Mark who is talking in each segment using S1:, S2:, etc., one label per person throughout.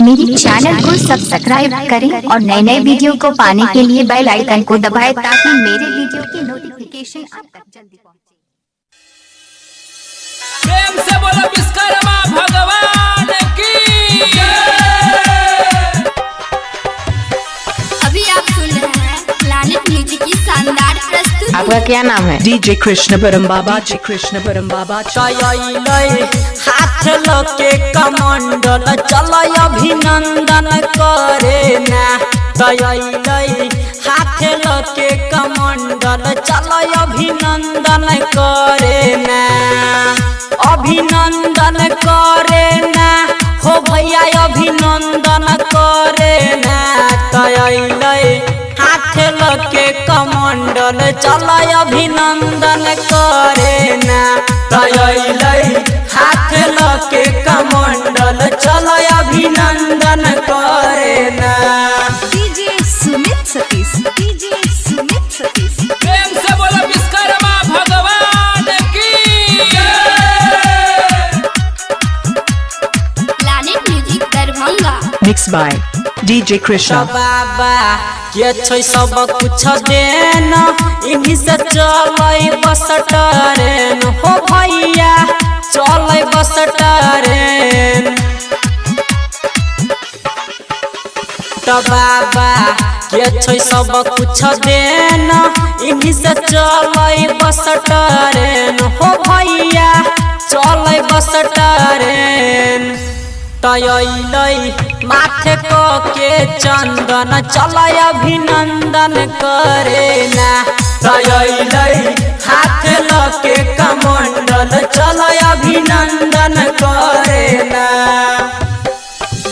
S1: मेरे चैनल को सब्सक्राइब करें और नए नए वीडियो को पाने के लिए बेल आइकन को दबाएं ताकि मेरे वीडियो की नोटिफिकेशन आप तक जल्दी पहुंचे।
S2: प्रेम से बोलो विश्वकर्मा भगवान की
S3: अभी आप सुन रहे हैं प्लैनेट म्यूजिक की शानदार प्रस्तुति।
S4: आपका क्या नाम है?
S5: डीजे कृष्ण परम बाबा, कृष्ण परम बाबा।
S2: हाथ लके कमंडल चल अभिनंदन करे ना। हाथ लके कमंडल चल अभिनंदन करे ना। अभिनंदन करे ना हो भैया अभिनंदन करे ना। हाथ लके कमंडल चल अभिनंदन करे ना। हाथ लके कमंडल चल अभिनंदन करे ना।
S3: DJ Sumit Satish, DJ Sumit Satish.
S2: प्रेम से बोलो विश्वकर्मा भगवान की
S3: planet music Darbhanga.
S5: Mix by DJ Krishna.
S2: बाबा के छै सब कुछ देन इन्हीं से चलै बस ट्रेन हो भैया चलै बस ट्रेन। तो बाबा के छै सब कुछ देन इन्हीं से चलै बस ट्रेन हो भैया चलै बस ट्रेन। माथे को के चंदन चल अभिनंदन करे ना। हाथ लके कमंडल चल अभिनंदन करे ना।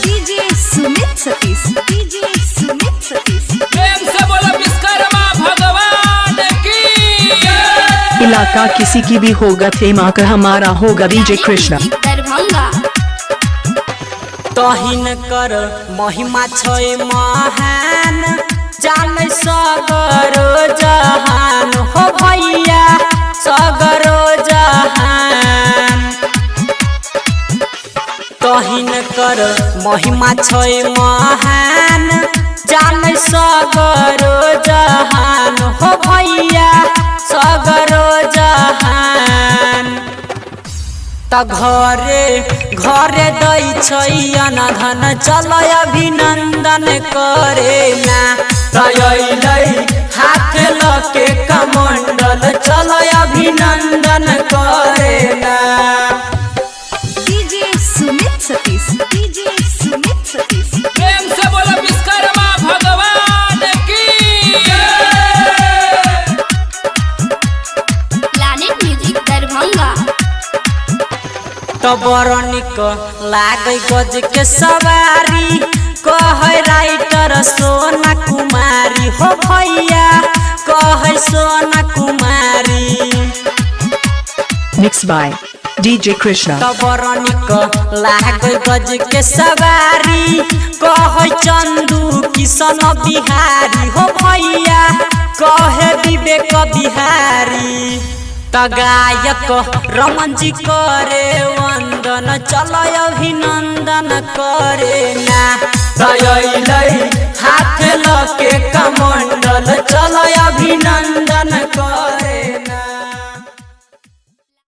S3: DJ Sumit Satish, DJ Sumit Satish.
S2: प्रेम से बोलो विश्वकर्मा भगवान की
S5: इलाका किसी की भी होगा थेमा का हमारा होगा डीजे कृष्ण।
S3: दरभंगा।
S2: तहिन कर महिमा छै महान जानै सगरो जहान हो भैया सगरो जहान। तहिन कर महिमा छै महान जानै सगरो जहान हो भैया सगरो जहान। त घरे घरे दै छै अनधन चल अभिनंदन करे ना। हाथ लके कमंडल चल अभिनंदन करे ना।
S3: DJ Sumit Satish, DJ Sumit Satish.
S2: प्रेम से बोलो विश्वकर्मा भगवान की
S3: प्लैनेट म्यूजिक दरभंगा।
S2: तो बड़ निक लागे गज के सवारी कहे राइटर सोना कुमारी हो भैया कहे सोना कुमारी।
S5: Mix by DJ Krishna.
S2: तो बड़ निक लागे गज के सवारी कहे चंदू किशन बिहारी हो भैया कहे विवेक बिहारी। त गायक रमन जी करे वंदन चल अभिनंदन करे ना। हाथ लके कमंडल चल अभिनंदन करे।